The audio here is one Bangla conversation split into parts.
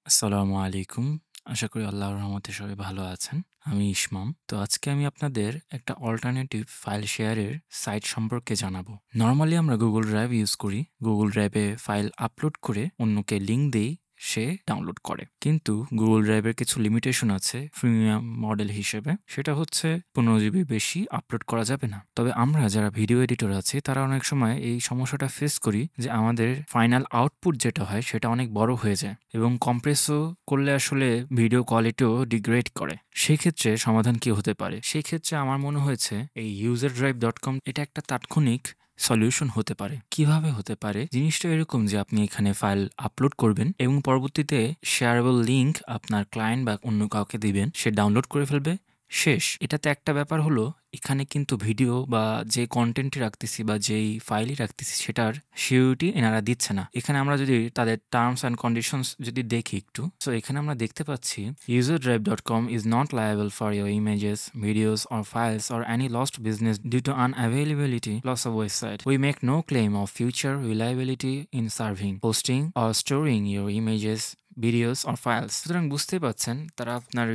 আসসালামু আলাইকুম। আশা করি আল্লাহর রহমতে সবাই ভালো আছেন। আমি ইসমাম। তো আজকে আমি আপনাদের একটা অল্টারনেটিভ ফাইল শেয়ারের সাইট সম্পর্কে জানাবো। নরমালি আমরা Google Drive ইউজ করি। Google Drive এ ফাইল আপলোড করে অন্যকে লিংক দেই, সে ডাউনলোড করে। কিন্তু Google Drive এর কিছু লিমিটেশন আছে প্রিমিয়াম মডেল হিসেবে। সেটা হচ্ছে 15 জিবি বেশি আপলোড করা যাবে না। তবে আমরা যারা ভিডিও এডিটর আছি তারা অনেক সময় এই সমস্যাটা ফেস করি যে আমাদের ফাইনাল আউটপুট যেটা হয় সেটা অনেক বড় হয়ে যায় এবং কম্প্রেসও করলে আসলে ভিডিও কোয়ালিটিও ডিগ্রেড করে। সেক্ষেত্রে সমাধান কি হতে পারে? সেই ক্ষেত্রে আমার মনে হয়েছে এই userdrive.com এটা একটা তাৎক্ষণিক সলিউশন হতে পারে। কিভাবে হতে পারে? জিনিসটা এরকম যে আপনি এখানে ফাইল আপলোড করবেন এবং পরবর্তীতে শেয়ারেবল লিংক আপনার ক্লায়েন্ট বা অন্য কাউকে দিবেন, সে ডাউনলোড করে ফেলবে, শেষ। এটাতে একটা ব্যাপার হলো, এখানে কিন্তু ভিডিও বা যে কনটেন্টই রাখতেছি বা যেই ফাইলই রাখতেছি সেটার সিকিউরিটি এনারা দিচ্ছে না। এখানে আমরা যদি তাদের টার্মস অ্যান্ড কন্ডিশনস যদি দেখি একটু, সো এখানে আমরা দেখতে পাচ্ছি userdrive.com is not liable for your images, videos or files or any lost business due to unavailability loss of website. We make no claim of future reliability in serving, hosting or storing your images, videos or files. সুতরাং বুঝতেই পারছেন তারা আপনার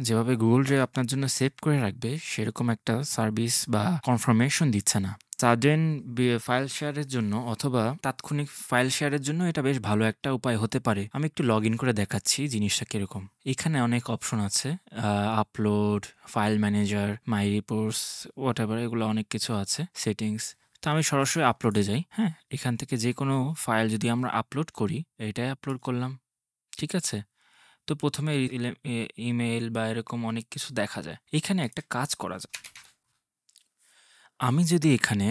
যেভাবে গুগল ড্রাইভ আপনার জন্য সেভ করে রাখবে সেরকম একটা সার্ভিস বা কনফার্মেশন দিচ্ছে না। সাডেন ফাইল শেয়ারের জন্য অথবা তাৎক্ষণিক ফাইল শেয়ারের জন্য এটা বেশ ভালো একটা উপায় হতে পারে। আমি একটু লগ ইন করে দেখাচ্ছি জিনিসটা কিরকম। এখানে অনেক অপশন আছে, upload, file manager, my reports, what ever, এগুলো অনেক কিছু আছে, সেটিংস। তো আমি সরাসরি আপলোডে যাই। হ্যাঁ, এখান থেকে যে কোনো ফাইল যদি আমরা আপলোড করি, এটাই আপলোড করলাম, ঠিক আছে? তো প্রথমে ইমেইল বা এরকম অনেক কিছু দেখা যায়। এখানে একটা কাজ করা যায়। আমি যদি এখানে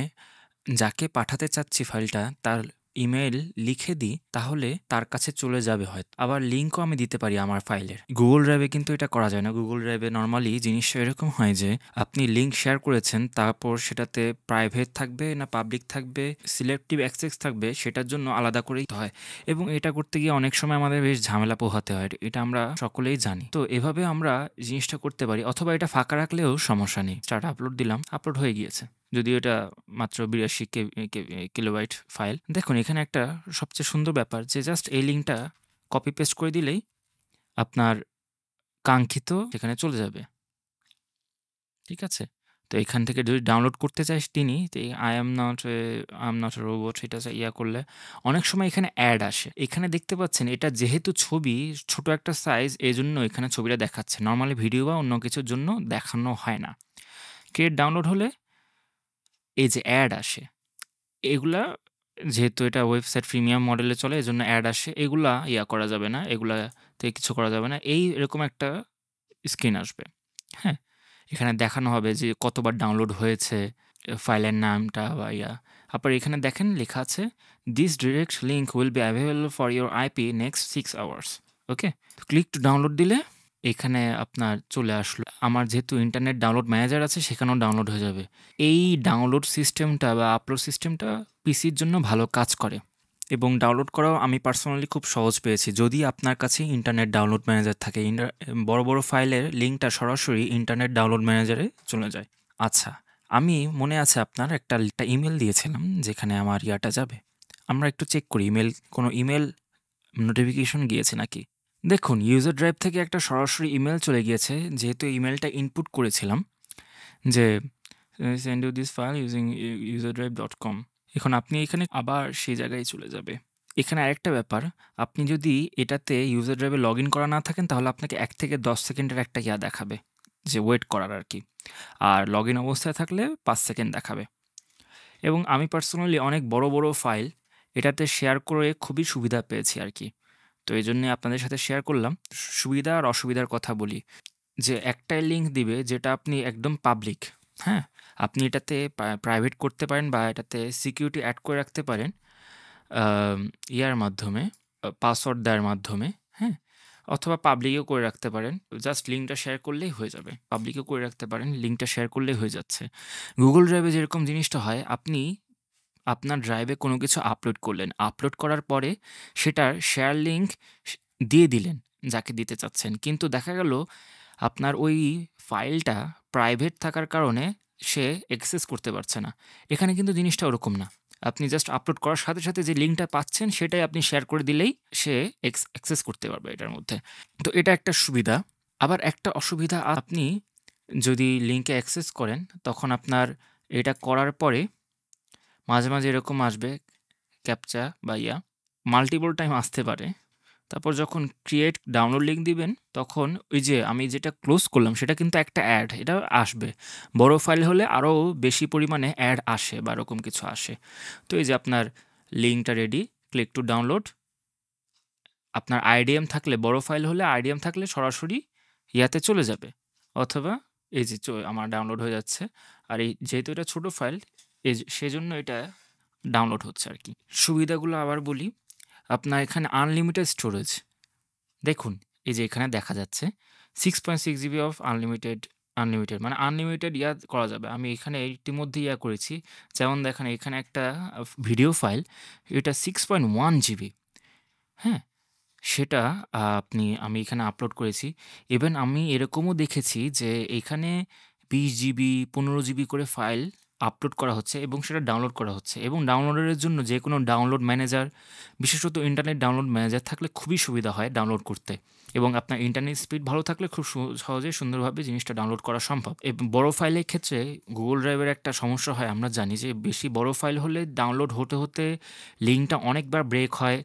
যাকে পাঠাতে চাচ্ছি ফাইলটা তার ইমেইল লিখে দিই তাহলে তার কাছে চলে যাবে হয়তো। আবার লিঙ্কও আমি দিতে পারি আমার ফাইলের। গুগল ড্রাইভে কিন্তু এটা করা যায় না। গুগল ড্রাইভে নর্মালি জিনিসটা এরকম হয় যে আপনি লিঙ্ক শেয়ার করেছেন, তারপর সেটাতে প্রাইভেট থাকবে না পাবলিক থাকবে, সিলেক্টিভ অ্যাক্সেস থাকবে, সেটার জন্য আলাদা করেই হয় এবং এটা করতে গিয়ে অনেক সময় আমাদের বেশ ঝামেলা পোহাতে হয়। এটা আমরা সকলেই জানি। তো এভাবে আমরা জিনিসটা করতে পারি, অথবা এটা ফাঁকা রাখলেও সমস্যা নেই। স্টার্ট আপলোড দিলাম, আপলোড হয়ে গিয়েছে। যদিও এটা মাত্র 82 কিলোবাইট ফাইল। দেখুন এখানে একটা সবচেয়ে সুন্দর ব্যাপার যে জাস্ট এই লিঙ্কটা কপি পেস্ট করে দিলেই আপনার কাঙ্ক্ষিত সেখানে চলে যাবে, ঠিক আছে? তো এখান থেকে যদি ডাউনলোড করতে চাই তিনি, তো I am not a robot এটা করলে অনেক সময় এখানে অ্যাড আসে। এখানে দেখতে পাচ্ছেন এটা যেহেতু ছবি, ছোট একটা সাইজ, এজন্য এখানে ছবিটা দেখাচ্ছে। নরমালি ভিডিও বা অন্য কিছুর জন্য দেখানো হয় না। ক্রিয়েট ডাউনলোড হলে এই যে অ্যাড আসে, এগুলা যেহেতু এটা ওয়েবসাইট প্রিমিয়াম মডেলে চলে এজন্য অ্যাড আসে। এগুলা করা যাবে না, এগুলাতে কিছু করা যাবে না। এরকম একটা স্ক্রিন আসবে। হ্যাঁ? এখানে দেখানো হবে যে কতবার ডাউনলোড হয়েছে, ফাইলের নামটা বা তারপর এখানে দেখেন লেখা আছে, "this direct link will be available for your IP next 6 hours." Okay? Click to download দিলে এখানে আপনার চলে আসলো। আমার যেহেতু ইন্টারনেট ডাউনলোড ম্যানেজার আছে সেখানেও ডাউনলোড হয়ে যাবে। এই ডাউনলোড সিস্টেমটা বা আপলোড সিস্টেমটা পিসির জন্য ভালো কাজ করে এবং ডাউনলোড করাও আমি পার্সোনালি খুব সহজ পেয়েছি। যদি আপনার কাছে ইন্টারনেট ডাউনলোড ম্যানেজার থাকে, বড়, বড় ফাইলের লিঙ্কটা সরাসরি ইন্টারনেট ডাউনলোড ম্যানেজারে চলে যায়। আচ্ছা, আমি মনে আছে আপনার একটা ইমেইল দিয়েছিলাম যেখানে আমার যাবে। আমরা একটু চেক করি কোনো ইমেইল নোটিফিকেশন গিয়েছে নাকি? দেখুন ইউজার ড্রাইভ থেকে একটা সরাসরি ইমেল চলে গিয়েছে, যেহেতু ইমেলটা ইনপুট করেছিলাম যে send you this file using userdrive.com। এখন আপনি এখানে আবার সেই জায়গায় চলে যাবে। এখানে আরেকটা ব্যাপার, আপনি যদি এটাতে ইউজার ড্রাইভে লগ ইন করা না থাকেন তাহলে আপনাকে 1 থেকে 10 সেকেন্ডের একটা দেখাবে যে ওয়েট করার আর কি। আর লগ ইন অবস্থায় থাকলে 5 সেকেন্ড দেখাবে। এবং আমি পার্সোনালি অনেক বড় বড় ফাইল এটাতে শেয়ার করে খুবই সুবিধা পেয়েছি আর কি। তো এই জন্যে আপনাদের সাথে শেয়ার করলাম। সুবিধা আর অসুবিধার কথা বলি যে একটাই লিঙ্ক দিবে যেটা আপনি একদম পাবলিক। হ্যাঁ, আপনি এটাতে প্রাইভেট করতে পারেন বা এটাতে সিকিউরিটি অ্যাড করে রাখতে পারেন মাধ্যমে, পাসওয়ার্ড দেওয়ার মাধ্যমে। হ্যাঁ, অথবা পাবলিকও করে রাখতে পারেন। জাস্ট লিঙ্কটা শেয়ার করলেই হয়ে যাবে। পাবলিকও করে রাখতে পারেন, লিঙ্কটা শেয়ার করলেই হয়ে যাচ্ছে। গুগল ড্রাইভে যেরকম জিনিসটা হয়, আপনি আপনার ড্রাইভে কোনো কিছু আপলোড করলেন। আপলোড করার পরে সেটার শেয়ার লিঙ্ক দিয়ে দিলেন যাকে দিতে চাচ্ছেন। কিন্তু দেখা গেল আপনার ওই ফাইলটা প্রাইভেট থাকার কারণে সে অ্যাক্সেস করতে পারছে না। এখানে কিন্তু জিনিসটা ওরকম না। আপনি জাস্ট আপলোড করার সাথে, সাথে যে লিঙ্কটা পাচ্ছেন সেটাই আপনি শেয়ার করে দিলেই সে অ্যাক্সেস করতে পারবে এটার মধ্যে। তো এটা একটা সুবিধা। আবার একটা অসুবিধা আপনি যদি লিঙ্কে অ্যাক্সেস করেন তখন আপনার এটা করার পরে মাঝে, মাঝে এরকম আসবে ক্যাপচা বা মাল্টিপল টাইম আসতে পারে। তারপর যখন ক্রিয়েট ডাউনলোড লিঙ্ক দিবেন তখন ওই যে আমি যেটা ক্লোজ করলাম সেটা কিন্তু একটা অ্যাড এটা আসবে। বড় ফাইল হলে আরও বেশি পরিমাণে অ্যাড আসে বা এরকম কিছু আসে। তো এই যে আপনার লিঙ্কটা রেডি, ক্লিক টু ডাউনলোড। আপনার আইডিএম থাকলে বড় ফাইল হলে আইডিএম থাকলে সরাসরি ইয়াতে চলে যাবে, অথবা এই যে আমার ডাউনলোড হয়ে যাচ্ছে। আর এই যেহেতু এটা ছোটো ফাইল সেজন্য এটা ডাউনলোড হচ্ছে আর কি। সুবিধাগুলো আবার বলি, আপনার এখানে আনলিমিটেড স্টোরেজ দেখুন, এই যে এখানে দেখা যাচ্ছে 6.6 জিবি অফ আনলিমিটেড মানে আনলিমিটেড করা যাবে। আমি এখানে ইতিমধ্যে করেছি। যেমন দেখেন এখানে একটা ভিডিও ফাইল, এটা 6.1 জিবি। হ্যাঁ, সেটা আমি এখানে আপলোড করেছি। ইভেন আমি এরকমও দেখেছি যে এখানে 20 জিবি 15 জিবি করে ফাইল আপলোড করা হচ্ছে এবং সেটা ডাউনলোড করা হচ্ছে, এবং ডাউনলোডের জন্য যে কোনো ডাউনলোড ম্যানেজার, বিশেষত ইন্টারনেট ডাউনলোড ম্যানেজার থাকলে খুবই সুবিধা হয় ডাউনলোড করতে, এবং আপনার ইন্টারনেট স্পিড ভালো থাকলে খুব সহজে সুন্দরভাবে জিনিসটা ডাউনলোড করা সম্ভব। এবং বড় ফাইলের ক্ষেত্রে গুগল ড্রাইভের একটা সমস্যা হয়, আমরা জানি যে বেশি বড় ফাইল হলে ডাউনলোড হতে হতে লিঙ্কটা অনেকবার ব্রেক হয়,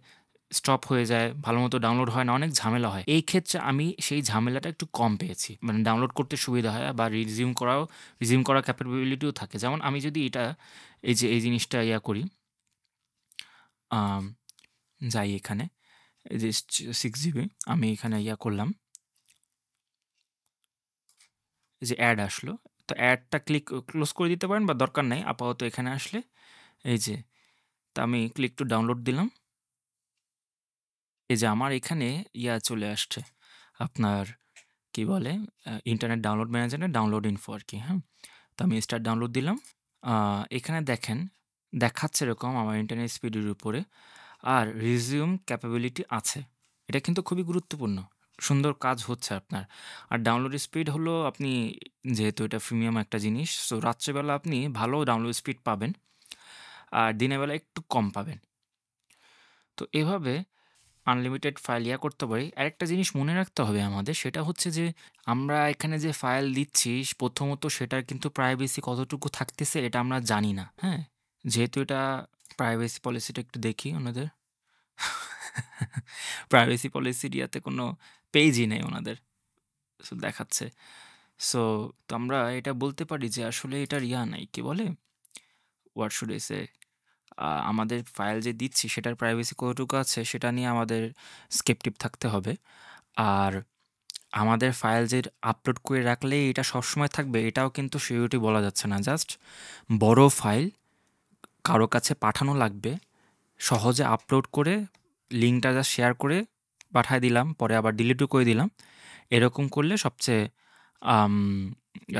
স্টপ হয়ে যায়, ভালো মতো ডাউনলোড হয় না, অনেক ঝামেলা হয়। এই ক্ষেত্রে আমি সেই ঝামেলাটা একটু কম পেয়েছি, মানে ডাউনলোড করতে সুবিধা হয় বা রিজিউম করার ক্যাপাবিলিটিও থাকে। যেমন আমি যদি এই জিনিসটা করি, যাই এখানে, এই যে 6 জিবি আমি এখানে করলাম, এই যে অ্যাড আসলো, তো অ্যাডটা ক্লোজ করে দিতে পারেন বা দরকার নাই, আপাতত এখানে আসলে এই যে, তা আমি ক্লিক টু ডাউনলোড দিলাম। এই যে আমার এখানে চলে আসছে, আপনার কি বলে, ইন্টারনেট ডাউনলোড ম্যানেজারে ডাউনলোড ইনফো আর কি। হ্যাঁ, তো আমি স্টার্ট ডাউনলোড দিলাম। এখানে দেখেন দেখাচ্ছে এরকম আমার ইন্টারনেট স্পিডের উপরে, আর রিজিউম ক্যাপাবিলিটি আছে। এটা কিন্তু খুবই গুরুত্বপূর্ণ, সুন্দর কাজ হচ্ছে আপনার। আর ডাউনলোড স্পিড হলো, আপনি যেহেতু এটা প্রিমিয়াম একটা জিনিস, সো রাত্রেবেলা আপনি ভালো ডাউনলোড স্পিড পাবেন আর দিনের বেলা একটু কম পাবেন। তো এভাবে আনলিমিটেড ফাইল করতে পারি। আরেকটা জিনিস মনে রাখতে হবে আমাদের, সেটা হচ্ছে যে আমরা এখানে যে ফাইল দিচ্ছি প্রথমত সেটার কিন্তু প্রাইভেসি কতটুকু থাকতেছে এটা আমরা জানি না। হ্যাঁ, যেহেতু এটা প্রাইভেসি পলিসিটা একটু দেখি ওনাদের। প্রাইভেসি পলিসির কোনো পেজই নেই ওনাদের, সো দেখাচ্ছে। সো তো আমরা এটা বলতে পারি যে আসলে এটার নাই, কি বলে, হোয়াট শুড আই সে, আমাদের ফাইল যে দিচ্ছি সেটার প্রাইভেসি কতটুকু আছে সেটা নিয়ে আমাদের স্কেপটিভ থাকতে হবে। আর আমাদের ফাইল যে আপলোড করে রাখলেই এটা সবসময় থাকবে এটাও কিন্তু সিকিউরিটি বলা যাচ্ছে না। জাস্ট বড় ফাইল কারো কাছে পাঠানো লাগবে, সহজে আপলোড করে লিঙ্কটা জাস্ট শেয়ার করে পাঠায় দিলাম, পরে আবার ডিলিটও করে দিলাম। এরকম করলে সবচেয়ে আম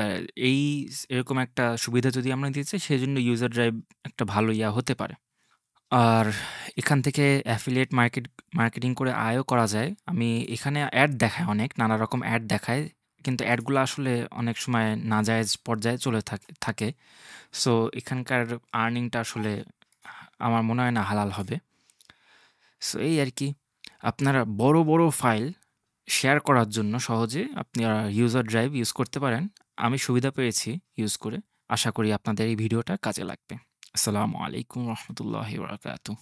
আ এই এরকম একটা সুবিধা যদি আমরা দিতে চাই, সেজন্য ইউজার ড্রাইভ একটা ভালো হতে পারে। আর এখান থেকে অ্যাফিলিয়েট মার্কেটিং করে আয়ও করা যায়। আমি এখানে অ্যাড দেখায়, অনেক নানা রকম অ্যাড দেখায়। কিন্তু অ্যাডগুলো আসলে অনেক সময় নাজায়েজ পর্যায়ে চলে থাকে। সো এখানকার আর্নিংটা আসলে আমার মনে হয় না হালাল হবে। সো এই আরকি। আপনারা বড়, বড় ফাইল শেয়ার করার জন্য সহজে আপনারা ইউজার ড্রাইভ ইউজ করতে পারেন। আমি সুবিধা পেয়েছি ইউজ করে। আশা করি আপনাদের এই ভিডিওটা কাজে লাগবে। আসসালামু আলাইকুম ওয়া রাহমাতুল্লাহি ওয়া বারাকাতুহু।